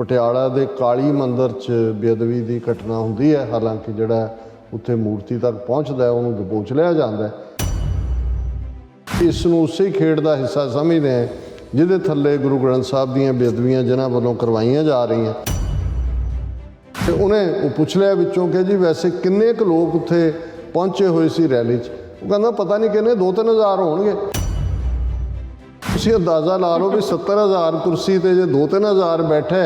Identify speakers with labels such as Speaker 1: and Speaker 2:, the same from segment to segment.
Speaker 1: ਪਟਿਆਲਾ ਦੇ ਕਾਲੀ ਮੰਦਰ 'ਚ ਬੇਅਦਬੀ ਦੀ ਘਟਨਾ ਹੁੰਦੀ ਹੈ। ਹਾਲਾਂਕਿ ਜਿਹੜਾ ਉੱਥੇ ਮੂਰਤੀ ਤੱਕ ਪਹੁੰਚਦਾ ਹੈ ਉਹਨੂੰ ਦਬੋਚ ਲਿਆ ਜਾਂਦਾ ਹੈ। ਇਸ ਨੂੰ ਉਸੇ ਖੇਡ ਦਾ ਹਿੱਸਾ ਸਮਝਦੇ ਹਾਂ ਜਿਹਦੇ ਥੱਲੇ ਗੁਰੂ ਗ੍ਰੰਥ ਸਾਹਿਬ ਦੀਆਂ ਬੇਅਦਬੀਆਂ ਜਿਨ੍ਹਾਂ ਵੱਲੋਂ ਕਰਵਾਈਆਂ ਜਾ ਰਹੀਆਂ। ਤੇ ਉਹਨੇ ਉਹ ਪੁੱਛ ਲਿਆ ਵਿੱਚੋਂ ਕਿ ਜੀ ਵੈਸੇ ਕਿੰਨੇ ਕੁ ਲੋਕ ਉੱਥੇ ਪਹੁੰਚੇ ਹੋਏ ਸੀ ਰੈਲੀ 'ਚ। ਉਹ ਕਹਿੰਦਾ ਪਤਾ ਨਹੀਂ ਕਿੰਨੇ 2-3 ਹਜ਼ਾਰ ਹੋਣਗੇ। ਤੁਸੀਂ ਅੰਦਾਜ਼ਾ ਲਾ ਲਓ ਵੀ 70,000 ਕੁਰਸੀ ਤੇ ਜੇ 2-3 ਹਜ਼ਾਰ ਬੈਠਾ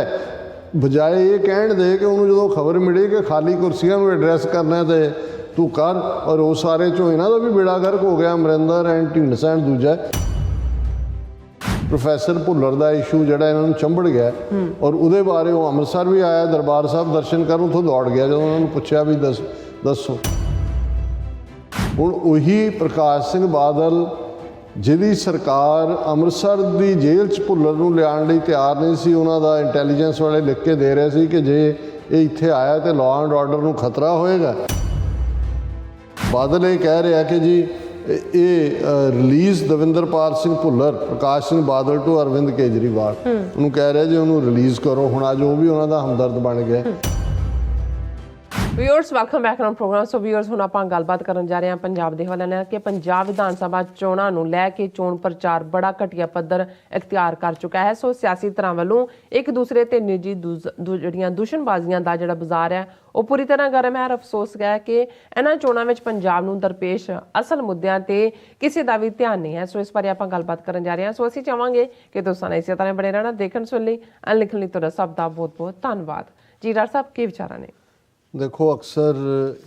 Speaker 1: ਬਜਾਏ ਇਹ ਕਹਿਣ ਦੇ ਕਿ ਉਹਨੂੰ ਜਦੋਂ ਖਬਰ ਮਿਲੀ ਕਿ ਖਾਲੀ ਕੁਰਸੀਆਂ ਨੂੰ ਐਡਰੈਸ ਕਰਨਾ ਤੇ ਤੂੰ ਕਰ, ਔਰ ਉਹ ਸਾਰੇ ਚੋਂ ਇਹਨਾਂ ਦਾ ਵੀ ਬੇੜਾ ਗਰਕ ਹੋ ਗਿਆ। ਅਮਰਿੰਦਰ ਐਂਡ ਢੀਂਡਸਾ ਐਂਡ ਦੂਜਾ ਪ੍ਰੋਫੈਸਰ ਭੁੱਲਰ ਦਾ ਇਸ਼ੂ ਜਿਹੜਾ ਇਹਨਾਂ ਨੂੰ ਚੰਬੜ ਗਿਆ, ਔਰ ਉਹਦੇ ਬਾਰੇ ਉਹ ਅੰਮ੍ਰਿਤਸਰ ਵੀ ਆਇਆ ਦਰਬਾਰ ਸਾਹਿਬ ਦਰਸ਼ਨ ਕਰਨ, ਉੱਥੋਂ ਦੌੜ ਗਿਆ ਜਦੋਂ ਉਹਨਾਂ ਨੂੰ ਪੁੱਛਿਆ ਵੀ ਦੱਸੋ। ਹੁਣ ਉਹੀ ਪ੍ਰਕਾਸ਼ ਸਿੰਘ ਬਾਦਲ ਜਿਹਦੀ ਸਰਕਾਰ ਅੰਮ੍ਰਿਤਸਰ ਦੀ ਜੇਲ੍ਹ 'ਚ ਭੁੱਲਰ ਨੂੰ ਲਿਆਉਣ ਲਈ ਤਿਆਰ ਨਹੀਂ ਸੀ, ਉਹਨਾਂ ਦਾ ਇੰਟੈਲੀਜੈਂਸ ਵਾਲੇ ਲਿਖ ਕੇ ਦੇ ਰਹੇ ਸੀ ਕਿ ਜੇ ਇਹ ਇੱਥੇ ਆਇਆ ਤੇ ਲਾਅ ਐਂਡ ਆਰਡਰ ਨੂੰ ਖਤਰਾ ਹੋਏਗਾ। ਬਾਦਲ ਇਹ ਕਹਿ ਰਿਹਾ ਕਿ ਜੀ ਇਹ ਰਿਲੀਜ਼ ਦਵਿੰਦਰਪਾਲ ਸਿੰਘ ਭੁੱਲਰ, ਪ੍ਰਕਾਸ਼ ਸਿੰਘ ਬਾਦਲ ਟੂ ਅਰਵਿੰਦ ਕੇਜਰੀਵਾਲ, ਉਹਨੂੰ ਕਹਿ ਰਿਹਾ ਜੀ ਉਹਨੂੰ ਰਿਲੀਜ਼ ਕਰੋ। ਹੁਣ ਅੱਜ ਉਹ ਵੀ ਉਹਨਾਂ ਦਾ ਹਮਦਰਦ ਬਣ ਗਿਆ।
Speaker 2: Viewers welcome back on programme. So viewers ਹੁਣ ਆਪਾਂ ਗੱਲਬਾਤ ਕਰਨ ਜਾ ਰਹੇ ਹਾਂ ਪੰਜਾਬ ਦੇ ਹਵਾਲੇ ਨਾਲ ਕਿ ਪੰਜਾਬ ਵਿਧਾਨ ਸਭਾ ਚੋਣਾਂ ਨੂੰ ਲੈ ਕੇ ਚੋਣ ਪ੍ਰਚਾਰ ਬੜਾ ਘਟੀਆ ਪੱਧਰ ਇਖਤਿਆਰ ਕਰ ਚੁੱਕਾ ਹੈ। ਸੋ ਸਿਆਸੀ ਧਿਰਾਂ ਵੱਲੋਂ ਇੱਕ ਦੂਸਰੇ ਤੇ ਨਿੱਜੀ ਜਿਹੜੀਆਂ ਦੂਸ਼ਣਬਾਜ਼ੀਆਂ ਦਾ ਜਿਹੜਾ ਬਾਜ਼ਾਰ ਹੈ ਉਹ ਪੂਰੀ ਤਰ੍ਹਾਂ ਗਰਮ ਹੈ। ਅਫਸੋਸ ਹੈ ਕਿ ਇਹਨਾਂ ਚੋਣਾਂ ਵਿੱਚ ਪੰਜਾਬ ਨੂੰ ਦਰਪੇਸ਼ ਅਸਲ ਮੁੱਦਿਆਂ ਤੇ ਕਿਸੇ ਦਾ ਵੀ ਧਿਆਨ ਨਹੀਂ ਹੈ। ਸੋ ਇਸ ਬਾਰੇ ਆਪਾਂ ਗੱਲਬਾਤ ਕਰਨ ਜਾ ਰਹੇ ਹਾਂ। ਸੋ ਅਸੀਂ ਚਾਹਾਂਗੇ ਕਿ ਤੁਸੀਂ ਇਸੇ ਤਰ੍ਹਾਂ ਬਣੇ ਰਹਿਣਾ। ਦੇਖਣ ਸੁਣ ਲਈ ਲਿਖਣ ਲਈ ਤੁਹਾਡਾ ਸਭ ਦਾ ਬਹੁਤ ਬਹੁਤ ਧੰਨਵਾਦ ਜੀ। ਡਾਕਟਰ ਸਾਹਿਬ ਕੀ ਵਿਚਾਰਾਂ ਨੇ?
Speaker 1: ਦੇਖੋ, ਅਕਸਰ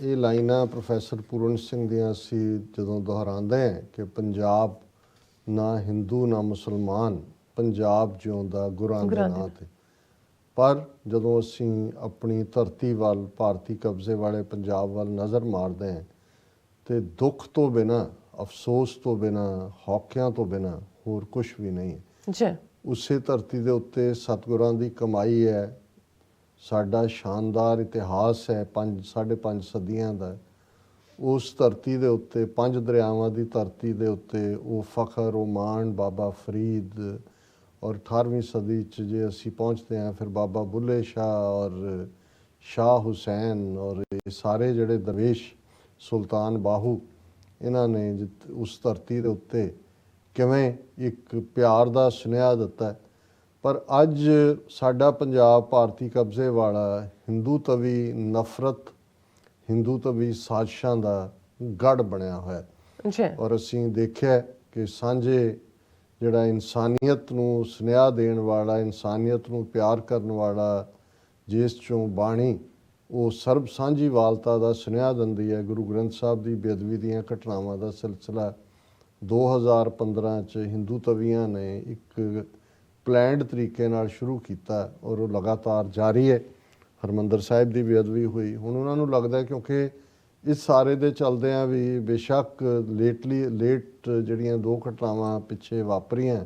Speaker 1: ਇਹ ਲਾਈਨਾਂ ਪ੍ਰੋਫੈਸਰ ਪੂਰਨ ਸਿੰਘ ਦੀਆਂ ਅਸੀਂ ਜਦੋਂ ਦੁਹਰਾਉਂਦੇ ਹਾਂ ਕਿ ਪੰਜਾਬ ਨਾ ਹਿੰਦੂ ਨਾ ਮੁਸਲਮਾਨ, ਪੰਜਾਬ ਜਿਉਂਦਾ ਗੁਰਾਂ ਦੇ ਨਾਂ 'ਤੇ, ਪਰ ਜਦੋਂ ਅਸੀਂ ਆਪਣੀ ਧਰਤੀ ਵੱਲ, ਭਾਰਤੀ ਕਬਜ਼ੇ ਵਾਲੇ ਪੰਜਾਬ ਵੱਲ ਨਜ਼ਰ ਮਾਰਦੇ ਹਾਂ ਤੇ ਦੁੱਖ ਤੋਂ ਬਿਨਾਂ, ਅਫਸੋਸ ਤੋਂ ਬਿਨਾਂ, ਹੌਕਿਆਂ ਤੋਂ ਬਿਨਾਂ ਹੋਰ ਕੁਛ ਵੀ ਨਹੀਂ ਹੈ। ਉਸੇ ਧਰਤੀ ਦੇ ਉੱਤੇ ਸਤਿਗੁਰਾਂ ਦੀ ਕਮਾਈ ਹੈ, ਸਾਡਾ ਸ਼ਾਨਦਾਰ ਇਤਿਹਾਸ ਹੈ 5-5.5 ਸਦੀਆਂ ਦਾ। ਉਸ ਧਰਤੀ ਦੇ ਉੱਤੇ 5 ਦਰਿਆਵਾਂ ਦੀ ਧਰਤੀ ਦੇ ਉੱਤੇ ਉਹ ਫਖਰ, ਉਹ ਮਾਣ ਬਾਬਾ ਫਰੀਦ, ਔਰ 18ਵੀਂ ਸਦੀ 'ਚ ਜੇ ਅਸੀਂ ਪਹੁੰਚਦੇ ਹਾਂ ਫਿਰ ਬਾਬਾ ਬੁੱਲੇ ਸ਼ਾਹ ਔਰ ਸ਼ਾਹ ਹੁਸੈਨ ਔਰ ਇਹ ਸਾਰੇ ਜਿਹੜੇ ਦਰਵੇਸ਼, ਸੁਲਤਾਨ ਬਾਹੂ, ਇਹਨਾਂ ਨੇ ਉਸ ਧਰਤੀ ਦੇ ਉੱਤੇ ਕਿਵੇਂ ਇੱਕ ਪਿਆਰ ਦਾ ਸੁਨੇਹਾ ਦਿੱਤਾ। ਪਰ ਅੱਜ ਸਾਡਾ ਪੰਜਾਬ ਭਾਰਤੀ ਕਬਜ਼ੇ ਵਾਲਾ ਹਿੰਦੂ ਤਵੀ ਨਫ਼ਰਤ, ਹਿੰਦੂ ਤਵੀ ਸਾਜ਼ਿਸ਼ਾਂ ਦਾ ਗੜ੍ਹ ਬਣਿਆ ਹੋਇਆ। ਔਰ ਅਸੀਂ ਦੇਖਿਆ ਕਿ ਸਾਂਝੇ ਜਿਹੜਾ ਇਨਸਾਨੀਅਤ ਨੂੰ ਸੁਨੇਹਾ ਦੇਣ ਵਾਲਾ, ਇਨਸਾਨੀਅਤ ਨੂੰ ਪਿਆਰ ਕਰਨ ਵਾਲਾ ਜਿਸ 'ਚੋਂ ਬਾਣੀ ਉਹ ਸਰਬ ਸਾਂਝੀ ਵਾਲਤਾ ਦਾ ਸੁਨੇਹਾ ਦਿੰਦੀ ਹੈ। ਗੁਰੂ ਗ੍ਰੰਥ ਸਾਹਿਬ ਦੀ ਬੇਅਦਬੀ ਦੀਆਂ ਘਟਨਾਵਾਂ ਦਾ ਸਿਲਸਿਲਾ 2015 'ਚ ਹਿੰਦੂ ਤਵੀਆਂ ਨੇ ਇੱਕ ਪਲੈਨਡ ਤਰੀਕੇ ਨਾਲ ਸ਼ੁਰੂ ਕੀਤਾ ਔਰ ਉਹ ਲਗਾਤਾਰ ਜਾਰੀ ਹੈ। ਹਰਿਮੰਦਰ ਸਾਹਿਬ ਦੀ ਬੇਅਦਬੀ ਹੋਈ। ਹੁਣ ਉਹਨਾਂ ਨੂੰ ਲੱਗਦਾ ਕਿਉਂਕਿ ਇਸ ਸਾਰੇ ਦੇ ਚਲਦਿਆਂ ਵੀ ਬੇਸ਼ੱਕ ਲੇਟ ਜਿਹੜੀਆਂ 2 ਘਟਨਾਵਾਂ ਪਿੱਛੇ ਵਾਪਰੀਆਂ,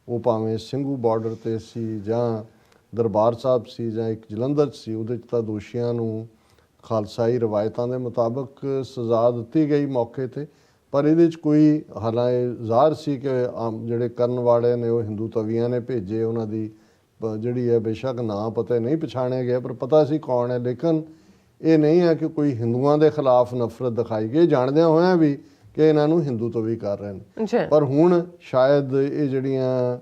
Speaker 1: ਉਹ ਭਾਵੇਂ ਸਿੰਘੂ ਬਾਰਡਰ 'ਤੇ ਸੀ ਜਾਂ ਦਰਬਾਰ ਸਾਹਿਬ ਸੀ ਜਾਂ ਇੱਕ ਜਲੰਧਰ 'ਚ ਸੀ, ਉਹਦੇ 'ਚ ਤਾਂ ਦੋਸ਼ੀਆਂ ਨੂੰ ਖਾਲਸਾਈ ਰਵਾਇਤਾਂ ਦੇ ਮੁਤਾਬਕ ਸਜ਼ਾ ਦਿੱਤੀ ਗਈ ਮੌਕੇ 'ਤੇ। ਪਰ ਇਹਦੇ 'ਚ ਕੋਈ ਹਾਲਾਂਕਿ ਜ਼ਾਹਰ ਸੀ ਕਿ ਜਿਹੜੇ ਕਰਨ ਵਾਲੇ ਨੇ ਉਹ ਹਿੰਦੂ ਤਵੀਆਂ ਨੇ ਭੇਜੇ, ਉਹਨਾਂ ਦੀ ਜਿਹੜੀ ਹੈ ਬੇਸ਼ੱਕ ਨਾਂ ਪਤਾ ਨਹੀਂ ਪਛਾਣਿਆ ਗਿਆ ਪਰ ਪਤਾ ਸੀ ਕੌਣ ਹੈ। ਲੇਕਿਨ ਇਹ ਨਹੀਂ ਹੈ ਕਿ ਕੋਈ ਹਿੰਦੂਆਂ ਦੇ ਖਿਲਾਫ ਨਫ਼ਰਤ ਦਿਖਾਈ ਗਈ, ਜਾਣਦਿਆਂ ਹੋਇਆਂ ਵੀ ਕਿ ਇਹਨਾਂ ਨੂੰ ਹਿੰਦੂ ਤਵੀ ਕਰ ਰਹੇ ਨੇ। ਪਰ ਹੁਣ ਸ਼ਾਇਦ ਇਹ ਜਿਹੜੀਆਂ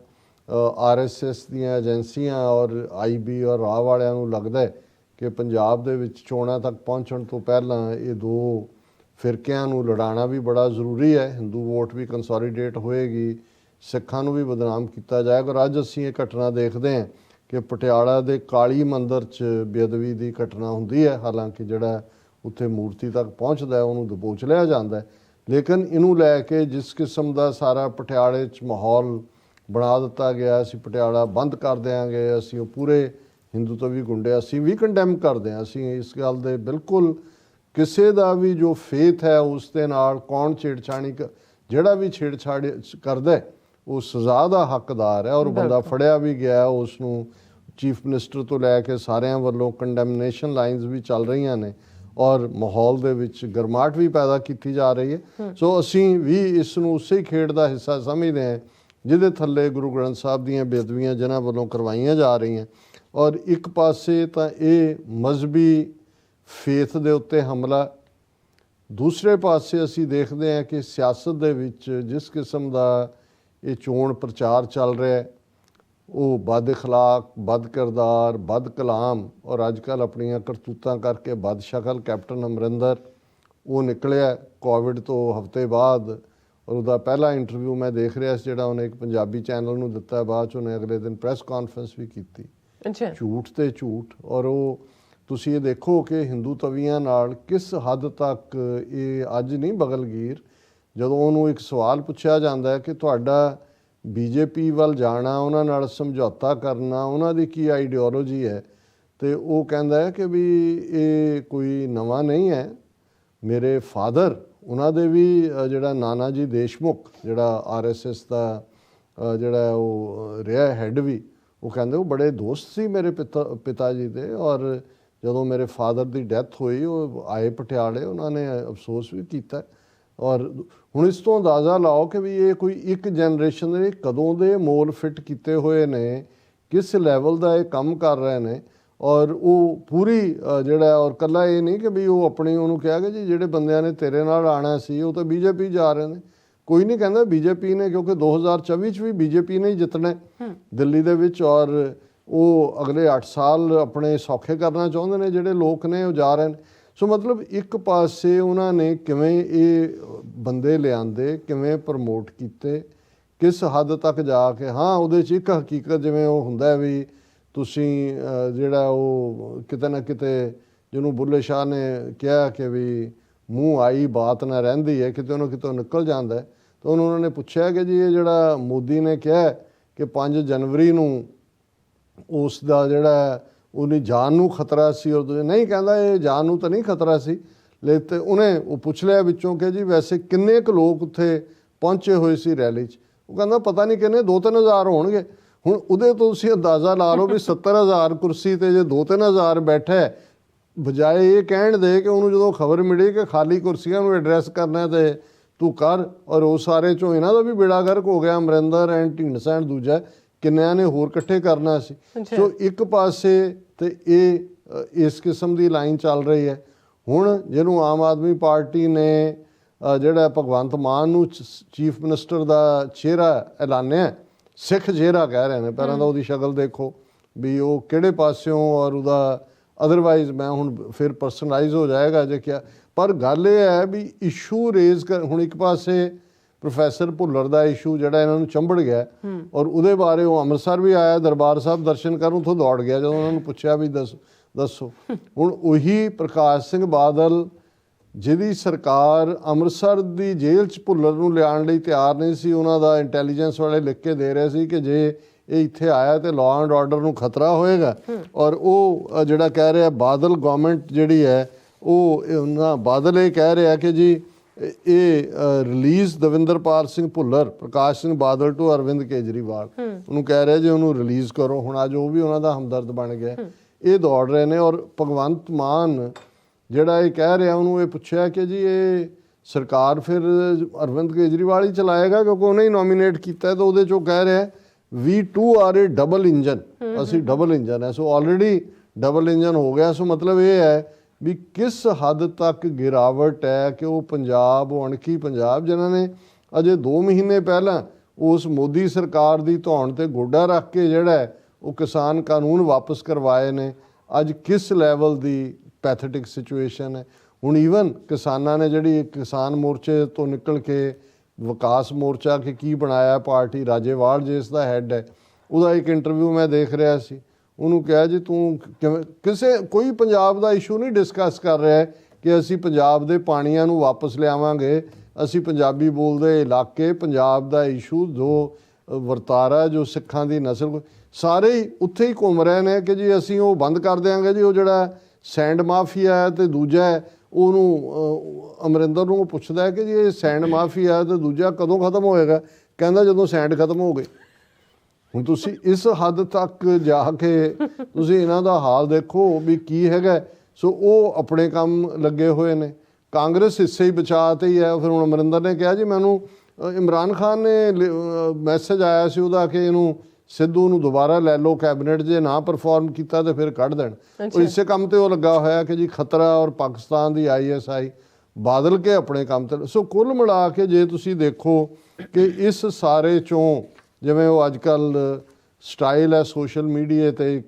Speaker 1: RSS ਦੀਆਂ ਏਜੰਸੀਆਂ ਔਰ IB ਔਰ ਰਾਹ ਵਾਲਿਆਂ ਨੂੰ ਲੱਗਦਾ ਹੈ ਕਿ ਪੰਜਾਬ ਦੇ ਵਿੱਚ ਚੋਣਾਂ ਤੱਕ ਪਹੁੰਚਣ ਤੋਂ ਪਹਿਲਾਂ ਇਹ 2 ਫਿਰਕਿਆਂ ਨੂੰ ਲੜਾਉਣਾ ਵੀ ਬੜਾ ਜ਼ਰੂਰੀ ਹੈ। ਹਿੰਦੂ ਵੋਟ ਵੀ ਕੰਸੋਲੀਡੇਟ ਹੋਏਗੀ, ਸਿੱਖਾਂ ਨੂੰ ਵੀ ਬਦਨਾਮ ਕੀਤਾ ਜਾਏਗਾ। ਔਰ ਅੱਜ ਅਸੀਂ ਇਹ ਘਟਨਾ ਦੇਖਦੇ ਹਾਂ ਕਿ ਪਟਿਆਲਾ ਦੇ ਕਾਲੀ ਮੰਦਰ 'ਚ ਬੇਅਦਬੀ ਦੀ ਘਟਨਾ ਹੁੰਦੀ ਹੈ। ਹਾਲਾਂਕਿ ਜਿਹੜਾ ਉੱਥੇ ਮੂਰਤੀ ਤੱਕ ਪਹੁੰਚਦਾ ਉਹਨੂੰ ਦਬੋਚ ਲਿਆ ਜਾਂਦਾ। ਲੇਕਿਨ ਇਹਨੂੰ ਲੈ ਕੇ ਜਿਸ ਕਿਸਮ ਦਾ ਸਾਰਾ ਪਟਿਆਲੇ 'ਚ ਮਾਹੌਲ ਬਣਾ ਦਿੱਤਾ ਗਿਆ, ਅਸੀਂ ਪਟਿਆਲਾ ਬੰਦ ਕਰ ਦਿਆਂਗੇ, ਅਸੀਂ ਉਹ ਪੂਰੇ ਹਿੰਦੂ ਤਵੀ ਗੁੰਡੇ ਅਸੀਂ ਵੀ ਕੰਡੈਮ ਕਰਦੇ ਹਾਂ। ਅਸੀਂ ਇਸ ਗੱਲ ਦੇ ਬਿਲਕੁਲ ਕਿਸੇ ਦਾ ਵੀ ਜੋ ਫੇਥ ਹੈ ਉਸ ਦੇ ਨਾਲ ਕੌਣ ਛੇੜਛਾਣੀ, ਜਿਹੜਾ ਵੀ ਛੇੜਛਾੜ ਕਰਦਾ ਉਹ ਸਜ਼ਾ ਦਾ ਹੱਕਦਾਰ ਹੈ। ਔਰ ਬੰਦਾ ਫੜਿਆ ਵੀ ਗਿਆ, ਉਸ ਨੂੰ ਚੀਫ ਮਿਨਿਸਟਰ ਤੋਂ ਲੈ ਕੇ ਸਾਰਿਆਂ ਵੱਲੋਂ ਕੰਡੈਮਨੇਸ਼ਨ ਲਾਈਨਸ ਵੀ ਚੱਲ ਰਹੀਆਂ ਨੇ ਔਰ ਮਾਹੌਲ ਦੇ ਵਿੱਚ ਗਰਮਾਹਟ ਵੀ ਪੈਦਾ ਕੀਤੀ ਜਾ ਰਹੀ ਹੈ। ਸੋ ਅਸੀਂ ਵੀ ਇਸ ਨੂੰ ਉਸੇ ਖੇਡ ਦਾ ਹਿੱਸਾ ਸਮਝਦੇ ਹਾਂ ਜਿਹਦੇ ਥੱਲੇ ਗੁਰੂ ਗ੍ਰੰਥ ਸਾਹਿਬ ਦੀਆਂ ਬੇਅਦਬੀਆਂ ਜਿਨ੍ਹਾਂ ਵੱਲੋਂ ਕਰਵਾਈਆਂ ਜਾ ਰਹੀਆਂ। ਔਰ ਇੱਕ ਪਾਸੇ ਤਾਂ ਇਹ ਮਜ਼ਹਬੀ ਫੇਥ ਦੇ ਉੱਤੇ ਹਮਲਾ, ਦੂਸਰੇ ਪਾਸੇ ਅਸੀਂ ਦੇਖਦੇ ਹਾਂ ਕਿ ਸਿਆਸਤ ਦੇ ਵਿੱਚ ਜਿਸ ਕਿਸਮ ਦਾ ਇਹ ਚੋਣ ਪ੍ਰਚਾਰ ਚੱਲ ਰਿਹਾ ਹੈ, ਉਹ ਬਦ ਅਖਲਾਕ, ਬਦ ਕਿਰਦਾਰ, ਬਦ ਕਲਾਮ ਔਰ ਅੱਜ ਕੱਲ੍ਹ ਆਪਣੀਆਂ ਕਰਤੂਤਾਂ ਕਰਕੇ ਬਦ ਸ਼ਕਲ ਕੈਪਟਨ ਅਮਰਿੰਦਰ ਉਹ ਨਿਕਲਿਆ ਕੋਵਿਡ ਤੋਂ ਹਫ਼ਤੇ ਬਾਅਦ। ਔਰ ਉਹਦਾ ਪਹਿਲਾ ਇੰਟਰਵਿਊ ਮੈਂ ਦੇਖ ਰਿਹਾ ਸੀ ਜਿਹੜਾ ਉਹਨੇ ਇੱਕ ਪੰਜਾਬੀ ਚੈਨਲ ਨੂੰ ਦਿੱਤਾ, ਬਾਅਦ 'ਚ ਉਹਨੇ ਅਗਲੇ ਦਿਨ ਪ੍ਰੈਸ ਕਾਨਫਰੰਸ ਵੀ ਕੀਤੀ।
Speaker 2: ਅੱਛਾ,
Speaker 1: ਝੂਠ ਤੇ ਝੂਠ। ਔਰ ਉਹ ਤੁਸੀਂ ਇਹ ਦੇਖੋ ਕਿ ਹਿੰਦੂ ਤਵੀਆਂ ਨਾਲ ਕਿਸ ਹੱਦ ਤੱਕ ਇਹ ਅੱਜ ਨਹੀਂ ਬਗਲਗੀਰ, ਜਦੋਂ ਉਹਨੂੰ ਇੱਕ ਸਵਾਲ ਪੁੱਛਿਆ ਜਾਂਦਾ ਹੈ ਕਿ ਤੁਹਾਡਾ ਬੀਜੇਪੀ ਵੱਲ ਜਾਣਾ, ਉਹਨਾਂ ਨਾਲ ਸਮਝੌਤਾ ਕਰਨਾ, ਉਹਨਾਂ ਦੀ ਕੀ ਆਈਡੀਓਲੋਜੀ ਹੈ, ਤੇ ਉਹ ਕਹਿੰਦਾ ਹੈ ਕਿ ਵੀ ਇਹ ਕੋਈ ਨਵਾਂ ਨਹੀਂ ਹੈ। ਮੇਰੇ ਫਾਦਰ ਉਹਨਾਂ ਦੇ ਵੀ ਜਿਹੜਾ ਨਾਨਾ ਜੀ ਦੇਸ਼ਮੁਖ ਜਿਹੜਾ RSS ਦਾ ਜਿਹੜਾ ਉਹ ਰਿਹਾ ਹੈਡ ਵੀ, ਉਹ ਕਹਿੰਦੇ ਉਹ ਬੜੇ ਦੋਸਤ ਸੀ ਮੇਰੇ ਪਿਤਾ ਜੀ ਦੇ। ਔਰ ਜਦੋਂ ਮੇਰੇ ਫਾਦਰ ਦੀ ਡੈਥ ਹੋਈ ਉਹ ਆਏ ਪਟਿਆਲੇ, ਉਹਨਾਂ ਨੇ ਅਫਸੋਸ ਵੀ ਕੀਤਾ। ਔਰ ਹੁਣ ਇਸ ਤੋਂ ਅੰਦਾਜ਼ਾ ਲਾਓ ਕਿ ਵੀ ਇਹ ਕੋਈ ਇੱਕ ਜਨਰੇਸ਼ਨ ਦੇ ਕਦੋਂ ਦੇ ਮੋਲ ਫਿੱਟ ਕੀਤੇ ਹੋਏ ਨੇ, ਕਿਸ ਲੈਵਲ ਦਾ ਇਹ ਕੰਮ ਕਰ ਰਹੇ ਨੇ। ਔਰ ਉਹ ਪੂਰੀ ਜਿਹੜਾ ਔਰ ਇਕੱਲਾ ਇਹ ਨਹੀਂ ਕਿ ਵੀ ਉਹ ਆਪਣੀ ਉਹਨੂੰ ਕਿਹਾ ਕਿ ਜੀ ਜਿਹੜੇ ਬੰਦਿਆਂ ਨੇ ਤੇਰੇ ਨਾਲ ਆਉਣਾ ਸੀ ਉਹ ਤਾਂ ਬੀਜੇਪੀ ਜਾ ਰਹੇ ਨੇ। ਕੋਈ ਨਹੀਂ ਕਹਿੰਦਾ ਬੀਜੇਪੀ ਨੇ, ਕਿਉਂਕਿ 2024 'ਚ ਵੀ ਬੀਜੇਪੀ ਨੇ ਹੀ ਜਿੱਤਣਾ ਦਿੱਲੀ ਦੇ ਵਿੱਚ। ਔਰ ਉਹ ਅਗਲੇ 8 ਸਾਲ ਆਪਣੇ ਸੌਖੇ ਕਰਨਾ ਚਾਹੁੰਦੇ ਨੇ ਜਿਹੜੇ ਲੋਕ ਨੇ, ਉਹ ਜਾ ਰਹੇ ਨੇ। ਸੋ ਮਤਲਬ ਇੱਕ ਪਾਸੇ ਉਹਨਾਂ ਨੇ ਕਿਵੇਂ ਇਹ ਬੰਦੇ ਲਿਆਂਦੇ, ਕਿਵੇਂ ਪ੍ਰਮੋਟ ਕੀਤੇ, ਕਿਸ ਹੱਦ ਤੱਕ ਜਾ ਕੇ। ਹਾਂ, ਉਹਦੇ 'ਚ ਇੱਕ ਹਕੀਕਤ ਜਿਵੇਂ ਉਹ ਹੁੰਦਾ ਵੀ ਤੁਸੀਂ ਜਿਹੜਾ ਉਹ ਕਿਤੇ ਨਾ ਕਿਤੇ ਜਿਹਨੂੰ ਬੁੱਲੇ ਸ਼ਾਹ ਨੇ ਕਿਹਾ ਕਿ ਵੀ ਮੂੰਹ ਆਈ ਬਾਤ ਨਾ ਰਹਿੰਦੀ ਹੈ, ਕਿਤੇ ਉਹਨੂੰ ਕਿਤੋਂ ਨਿਕਲ ਜਾਂਦਾ ਹੈ। ਤਾਂ ਉਹਨਾਂ ਨੇ ਪੁੱਛਿਆ ਕਿ ਜੀ ਇਹ ਜਿਹੜਾ ਮੋਦੀ ਨੇ ਕਿਹਾ ਕਿ 5 ਜਨਵਰੀ ਨੂੰ ਉਸ ਦਾ ਜਿਹੜਾ ਉਹਦੀ ਜਾਨ ਨੂੰ ਖਤਰਾ ਸੀ, ਔਰ ਦੂਜੇ ਨਹੀਂ, ਕਹਿੰਦਾ ਇਹ ਜਾਨ ਨੂੰ ਤਾਂ ਨਹੀਂ ਖਤਰਾ ਸੀ। ਲੇਕਿਨ ਉਹਨੇ ਉਹ ਪੁੱਛ ਲਿਆ ਵਿੱਚੋਂ ਕਿ ਜੀ ਵੈਸੇ ਕਿੰਨੇ ਕੁ ਲੋਕ ਉੱਥੇ ਪਹੁੰਚੇ ਹੋਏ ਸੀ ਰੈਲੀ 'ਚ। ਉਹ ਕਹਿੰਦਾ ਪਤਾ ਨਹੀਂ ਕਿੰਨੇ, 2-3 ਹਜ਼ਾਰ ਹੋਣਗੇ। ਹੁਣ ਉਹਦੇ ਤੋਂ ਤੁਸੀਂ ਅੰਦਾਜ਼ਾ ਲਾ ਲਓ ਵੀ 70,000 ਕੁਰਸੀ ਤੇ ਜੇ 2-3 ਹਜ਼ਾਰ ਬੈਠਾ, ਬਜਾਏ ਇਹ ਕਹਿਣ ਦੇ ਕਿ ਉਹਨੂੰ ਜਦੋਂ ਖਬਰ ਮਿਲੀ ਕਿ ਖਾਲੀ ਕੁਰਸੀਆਂ ਨੂੰ ਐਡਰੈਸ ਕਰਨਾ ਤੇ ਤੂੰ ਕਰ। ਔਰ ਉਹ ਸਾਰੇ ਚੋਂ ਇਹਨਾਂ ਦਾ ਵੀ ਬੇੜਾ ਗਰਕ ਹੋ ਗਿਆ, ਅਮਰਿੰਦਰ ਐਂਡ ਢੀਂਡਸਾ ਐਂਡ ਦੂਜਾ ਕਿੰਨਿਆਂ ਨੇ ਹੋਰ ਇਕੱਠੇ ਕਰਨਾ ਸੀ। ਸੋ ਇੱਕ ਪਾਸੇ ਤੇ ਇਹ ਇਸ ਕਿਸਮ ਦੀ ਲਾਈਨ ਚੱਲ ਰਹੀ ਹੈ। ਹੁਣ ਜਿਹਨੂੰ ਆਮ ਆਦਮੀ ਪਾਰਟੀ ਨੇ ਜਿਹੜਾ ਭਗਵੰਤ ਮਾਨ ਨੂੰ ਚੀਫ ਮਿਨਿਸਟਰ ਦਾ ਚਿਹਰਾ ਐਲਾਨਿਆ, ਸਿੱਖ ਚਿਹਰਾ ਕਹਿ ਰਹੇ ਨੇ, ਪਹਿਲਾਂ ਤਾਂ ਉਹਦੀ ਸ਼ਕਲ ਦੇਖੋ ਵੀ ਉਹ ਕਿਹੜੇ ਪਾਸਿਓਂ, ਔਰ ਉਹਦਾ ਅਦਰਵਾਈਜ਼ ਮੈਂ ਹੁਣ ਫਿਰ ਪਰਸਨਲਾਈਜ਼ ਹੋ ਜਾਏਗਾ ਜੇ ਕਿਹਾ। ਪਰ ਗੱਲ ਇਹ ਹੈ ਵੀ ਇਸ਼ੂ ਰੇਜ਼ ਕਰ, ਹੁਣ ਇੱਕ ਪਾਸੇ ਪ੍ਰੋਫੈਸਰ ਭੁੱਲਰ ਦਾ ਇਸ਼ੂ ਜਿਹੜਾ ਇਹਨਾਂ ਨੂੰ ਚੰਬੜ ਗਿਆ, ਔਰ ਉਹਦੇ ਬਾਰੇ ਉਹ ਅੰਮ੍ਰਿਤਸਰ ਵੀ ਆਇਆ ਦਰਬਾਰ ਸਾਹਿਬ ਦਰਸ਼ਨ ਕਰਨ, ਉੱਥੋਂ ਦੌੜ ਗਿਆ ਜਦੋਂ ਉਹਨਾਂ ਨੂੰ ਪੁੱਛਿਆ ਵੀ ਦੱਸੋ। ਹੁਣ ਉਹੀ ਪ੍ਰਕਾਸ਼ ਸਿੰਘ ਬਾਦਲ ਜਿਹਦੀ ਸਰਕਾਰ ਅੰਮ੍ਰਿਤਸਰ ਦੀ ਜੇਲ੍ਹ 'ਚ ਭੁੱਲਰ ਨੂੰ ਲਿਆਉਣ ਲਈ ਤਿਆਰ ਨਹੀਂ ਸੀ, ਉਹਨਾਂ ਦਾ ਇੰਟੈਲੀਜੈਂਸ ਵਾਲੇ ਲਿਖ ਕੇ ਦੇ ਰਹੇ ਸੀ ਕਿ ਜੇ ਇਹ ਇੱਥੇ ਆਇਆ ਤੇ ਲਾਅ ਐਂਡ ਆਰਡਰ ਨੂੰ ਖਤਰਾ ਹੋਏਗਾ। ਔਰ ਉਹ ਜਿਹੜਾ ਕਹਿ ਰਿਹਾ ਬਾਦਲ ਗਵਰਨਮੈਂਟ ਜਿਹੜੀ ਹੈ, ਉਹ ਉਹਨਾਂ ਬਾਦਲ ਇਹ ਕਹਿ ਰਿਹਾ ਕਿ ਜੀ ਇਹ ਰਿਲੀਜ਼ ਦਵਿੰਦਰਪਾਲ ਸਿੰਘ ਭੁੱਲਰ, ਪ੍ਰਕਾਸ਼ ਸਿੰਘ ਬਾਦਲ ਟੂ ਅਰਵਿੰਦ ਕੇਜਰੀਵਾਲ, ਉਹਨੂੰ ਕਹਿ ਰਿਹਾ ਜੀ ਉਹਨੂੰ ਰਿਲੀਜ਼ ਕਰੋ। ਹੁਣ ਅੱਜ ਉਹ ਵੀ ਉਹਨਾਂ ਦਾ ਹਮਦਰਦ ਬਣ ਗਿਆ। ਇਹ ਦੌੜ ਰਹੇ ਨੇ। ਔਰ ਭਗਵੰਤ ਮਾਨ ਜਿਹੜਾ ਇਹ ਕਹਿ ਰਿਹਾ, ਉਹਨੂੰ ਇਹ ਪੁੱਛਿਆ ਕਿ ਜੀ ਇਹ ਸਰਕਾਰ ਫਿਰ ਅਰਵਿੰਦ ਕੇਜਰੀਵਾਲ ਹੀ ਚਲਾਏਗਾ ਕਿਉਂਕਿ ਉਹਨੇ ਹੀ ਨੋਮੀਨੇਟ ਕੀਤਾ, ਤਾਂ ਉਹਦੇ 'ਚੋਂ ਕਹਿ ਰਿਹਾ ਵੀ 2 ਆਰ ਏ ਡਬਲ ਇੰਜਨ, ਅਸੀਂ ਡਬਲ ਇੰਜਨ ਹੈ। ਸੋ ਆਲਰੇਡੀ ਡਬਲ ਇੰਜਨ ਹੋ ਗਿਆ। ਸੋ ਮਤਲਬ ਇਹ ਹੈ ਵੀ ਕਿਸ ਹੱਦ ਤੱਕ ਗਿਰਾਵਟ ਹੈ ਕਿ ਉਹ ਪੰਜਾਬ, ਉਹ ਅਣਖੀ ਪੰਜਾਬ ਜਿਨ੍ਹਾਂ ਨੇ ਅਜੇ 2 ਮਹੀਨੇ ਪਹਿਲਾਂ ਉਸ ਮੋਦੀ ਸਰਕਾਰ ਦੀ ਧੌਣ ਤੇ ਗੋਡਾ ਰੱਖ ਕੇ ਜਿਹੜਾ ਉਹ ਕਿਸਾਨ ਕਾਨੂੰਨ ਵਾਪਸ ਕਰਵਾਏ ਨੇ, ਅੱਜ ਕਿਸ ਲੈਵਲ ਦੀ ਪੈਥੇਟਿਕ ਸਿਚੁਏਸ਼ਨ ਹੈ। ਹੁਣ ਈਵਨ ਕਿਸਾਨਾਂ ਨੇ ਜਿਹੜੀ ਕਿਸਾਨ ਮੋਰਚੇ ਤੋਂ ਨਿਕਲ ਕੇ ਵਿਕਾਸ ਮੋਰਚਾ ਕਿ ਕੀ ਬਣਾਇਆ ਪਾਰਟੀ, ਰਾਜੇਵਾਲ ਜਿਸ ਦਾ ਹੈੱਡ ਹੈ, ਉਹਦਾ ਇੱਕ ਇੰਟਰਵਿਊ ਮੈਂ ਦੇਖ ਰਿਹਾ ਸੀ। ਉਹਨੂੰ ਕਿਹਾ ਜੀ ਤੂੰ ਕਿਵੇਂ ਕੋਈ ਪੰਜਾਬ ਦਾ ਇਸ਼ੂ ਨਹੀਂ ਡਿਸਕਸ ਕਰ ਰਿਹਾ ਕਿ ਅਸੀਂ ਪੰਜਾਬ ਦੇ ਪਾਣੀਆਂ ਨੂੰ ਵਾਪਸ ਲਿਆਵਾਂਗੇ, ਅਸੀਂ ਪੰਜਾਬੀ ਬੋਲਦੇ ਇਲਾਕੇ, ਪੰਜਾਬ ਦਾ ਇਸ਼ੂ ਜੋ ਵਰਤਾਰਾ, ਜੋ ਸਿੱਖਾਂ ਦੀ ਨਸਲ, ਸਾਰੇ ਹੀ ਉੱਥੇ ਹੀ ਘੁੰਮ ਰਹੇ ਨੇ ਕਿ ਜੀ ਅਸੀਂ ਉਹ ਬੰਦ ਕਰ ਦਿਆਂਗੇ ਜੀ। ਉਹ ਜਿਹੜਾ ਸੈਂਡ ਮਾਫੀਆ ਹੈ ਤੇ ਦੂਜਾ ਉਹਨੂੰ ਅਮਰਿੰਦਰ ਨੂੰ ਪੁੱਛਦਾ ਹੈ ਕਿ ਜੀ ਇਹ ਸੈਂਡ ਮਾਫੀਆ ਤੇ ਦੂਜਾ ਕਦੋਂ ਖਤਮ ਹੋਏਗਾ, ਕਹਿੰਦਾ ਜਦੋਂ ਸੈਂਡ ਖਤਮ ਹੋ ਗਏ। ਹੁਣ ਤੁਸੀਂ ਇਸ ਹੱਦ ਤੱਕ ਜਾ ਕੇ ਤੁਸੀਂ ਇਹਨਾਂ ਦਾ ਹਾਲ ਦੇਖੋ ਵੀ ਕੀ ਹੈਗਾ। ਸੋ ਉਹ ਆਪਣੇ ਕੰਮ ਲੱਗੇ ਹੋਏ ਨੇ। ਕਾਂਗਰਸ ਹਿੱਸੇ ਹੀ ਬਚਾ ਤੇ ਹੀ ਹੈ। ਫਿਰ ਹੁਣ ਅਮਰਿੰਦਰ ਨੇ ਕਿਹਾ ਜੀ ਮੈਨੂੰ ਇਮਰਾਨ ਖਾਨ ਨੇ ਮੈਸੇਜ ਆਇਆ ਸੀ ਉਹਦਾ ਕਿ ਇਹਨੂੰ ਸਿੱਧੂ ਨੂੰ ਦੁਬਾਰਾ ਲੈ ਲਓ ਕੈਬਨਿਟ, ਜੇ ਨਾ ਪਰਫਾਰਮ ਕੀਤਾ ਤੇ ਫਿਰ ਕੱਢ ਦੇਣ। ਉਹ ਇਸੇ ਕੰਮ ਤੇ ਉਹ ਲੱਗਾ ਹੋਇਆ ਕਿ ਜੀ ਖਤਰਾ ਔਰ ਪਾਕਿਸਤਾਨ ਦੀ ISI ਬਾਦਲ ਕੇ ਆਪਣੇ ਕੰਮ ਤੇ। ਸੋ ਕੁੱਲ ਮਿਲਾ ਕੇ ਜੇ ਤੁਸੀਂ ਦੇਖੋ ਕਿ ਇਸ ਸਾਰੇ ਚੋਂ ਜਿਵੇਂ ਉਹ ਅੱਜ ਕੱਲ ਸਟਾਈਲ ਹੈ ਸੋਸ਼ਲ ਮੀਡੀਆ ਤੇ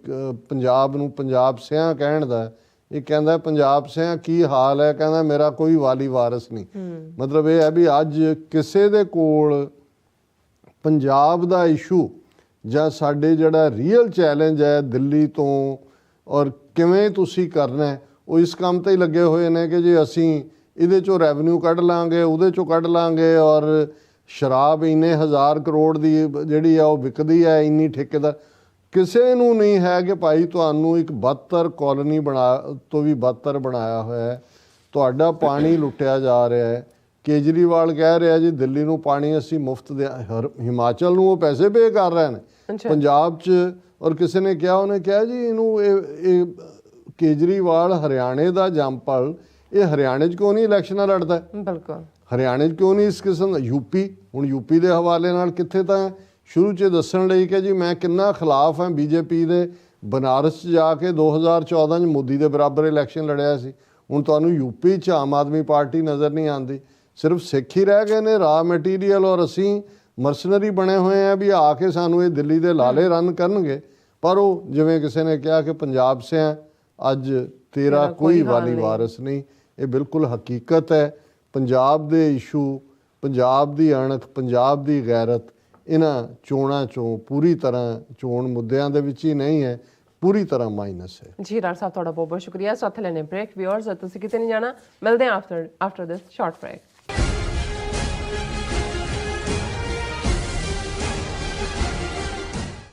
Speaker 1: ਪੰਜਾਬ ਨੂੰ ਪੰਜਾਬ ਸਿਆਂ ਕਹਿਣ ਦਾ, ਇਹ ਕਹਿੰਦਾ ਪੰਜਾਬ ਸਿਆਂ ਕੀ ਹਾਲ ਹੈ, ਕਹਿੰਦਾ ਮੇਰਾ ਕੋਈ ਵਾਲੀ ਵਾਰਸ ਨਹੀਂ। ਮਤਲਬ ਇਹ ਹੈ ਵੀ ਅੱਜ ਕਿਸੇ ਦੇ ਕੋਲ ਪੰਜਾਬ ਦਾ ਇਸ਼ੂ ਜਾਂ ਸਾਡੇ ਜਿਹੜਾ ਰੀਅਲ ਚੈਲੰਜ ਹੈ ਦਿੱਲੀ ਤੋਂ ਔਰ ਕਿਵੇਂ ਤੁਸੀਂ ਕਰਨਾ ਹੈ, ਉਹ ਇਸ ਕੰਮ ਤੇ ਹੀ ਲੱਗੇ ਹੋਏ ਨੇ ਕਿ ਜੇ ਅਸੀਂ ਇਹਦੇ ਚੋਂ ਰੈਵਨਿਊ ਕੱਢ ਲਾਂਗੇ, ਉਹਦੇ ਚੋਂ ਕੱਢ ਲਾਂਗੇ, ਔਰ ਸ਼ਰਾਬ ਇੰਨੇ 1000 ਕਰੋੜ ਦੀ ਜਿਹੜੀ ਆ ਉਹ ਵਿਕਦੀ ਹੈ, ਇੰਨੀ ਠੇਕੇਦਾਰ। ਕਿਸੇ ਨੂੰ ਨਹੀਂ ਹੈ ਕਿ ਭਾਈ ਤੁਹਾਨੂੰ ਇੱਕ ਬਦਤਰ ਕਾਲੋਨੀ ਤੋਂ ਵੀ ਬਦਤਰ ਬਣਾਇਆ ਹੋਇਆ ਹੈ, ਤੁਹਾਡਾ ਪਾਣੀ ਲੁੱਟਿਆ ਜਾ ਰਿਹਾ ਹੈ। ਕੇਜਰੀਵਾਲ ਕਹਿ ਰਿਹਾ ਜੀ ਦਿੱਲੀ ਨੂੰ ਪਾਣੀ ਅਸੀਂ ਮੁਫਤ ਦੇ, ਹਿਮਾਚਲ ਨੂੰ ਉਹ ਪੈਸੇ ਪੇ ਕਰ ਰਹੇ ਨੇ, ਪੰਜਾਬ 'ਚ। ਔਰ ਕਿਸੇ ਨੇ ਕਿਹਾ, ਉਹਨੇ ਕਿਹਾ ਜੀ ਇਹਨੂੰ ਇਹ ਕੇਜਰੀਵਾਲ ਹਰਿਆਣੇ ਦਾ ਜੰਪਲ, ਇਹ ਹਰਿਆਣੇ 'ਚ ਕਿਉਂ ਨਹੀਂ ਇਲੈਕਸ਼ਨਾਂ ਲੜਦਾ? ਬਿਲਕੁਲ ਹਰਿਆਣੇ 'ਚ ਕਿਉਂ ਨਹੀਂ ਇਸ ਕਿਸਮ ਦਾ? ਯੂਪੀ, ਹੁਣ ਯੂਪੀ ਦੇ ਹਵਾਲੇ ਨਾਲ ਕਿੱਥੇ ਤਾਂ ਸ਼ੁਰੂ 'ਚ ਦੱਸਣ ਲਈ ਕਿ ਜੀ ਮੈਂ ਕਿੰਨਾ ਖਿਲਾਫ ਹਾਂ BJP ਦੇ। ਬਨਾਰਸ 'ਚ ਜਾ ਕੇ 2014 'ਚ ਮੋਦੀ ਦੇ ਬਰਾਬਰ ਇਲੈਕਸ਼ਨ ਲੜਿਆ ਸੀ। ਹੁਣ ਤੁਹਾਨੂੰ ਯੂਪੀ 'ਚ ਆਮ ਆਦਮੀ ਪਾਰਟੀ ਨਜ਼ਰ ਨਹੀਂ ਆਉਂਦੀ, ਸਿਰਫ ਸਿੱਖ ਹੀ ਰਹਿ ਗਏ ਨੇ ਰਾ ਮਟੀਰੀਅਲ, ਔਰ ਅਸੀਂ ਮਰਸਨਰੀ ਬਣੇ ਹੋਏ ਆ ਵੀ ਆ ਕੇ ਸਾਨੂੰ ਇਹ ਦਿੱਲੀ ਦੇ ਲਾਲੇ ਰਨ ਕਰਨਗੇ। ਪਰ ਉਹ ਜਿਵੇਂ ਕਿਸੇ ਨੇ ਕਿਹਾ ਕਿ ਪੰਜਾਬ ਸਿਆਂ ਅੱਜ ਤੇਰਾ ਕੋਈ ਵਾਲੀ ਵਾਰਸ ਨਹੀਂ, ਇਹ ਬਿਲਕੁਲ ਹਕੀਕਤ ਹੈ। ਪੰਜਾਬ ਦੇ ਇਸ਼ੂ, ਪੰਜਾਬ ਦੀ ਅਣਖ, ਪੰਜਾਬ ਦੀ ਗੈਰਤ ਇਹਨਾਂ ਚੋਣਾਂ 'ਚੋਂ ਪੂਰੀ ਤਰ੍ਹਾਂ ਚੋਣ ਮੁੱਦਿਆਂ ਦੇ ਵਿੱਚ ਹੀ ਨਹੀਂ ਹੈ, ਪੂਰੀ ਤਰ੍ਹਾਂ ਮਾਈਨਸ ਹੈ।
Speaker 2: ਜੀ ਰਾਜ ਸਾਹਿਬ ਤੁਹਾਡਾ ਬਹੁਤ ਬਹੁਤ ਸ਼ੁਕਰੀਆ। ਸੋ ਇੱਥੇ ਲੈਣੇ ਬ੍ਰੇਕ। ਵਿਊਅਰਸ ਤੁਸੀਂ ਕਿਤੇ ਨਹੀਂ ਜਾਣਾ, ਮਿਲਦੇ ਹਾਂ ਆਫਟਰ ਦਿਸ ਸ਼ਾਰਟ ਬ੍ਰੇਕ।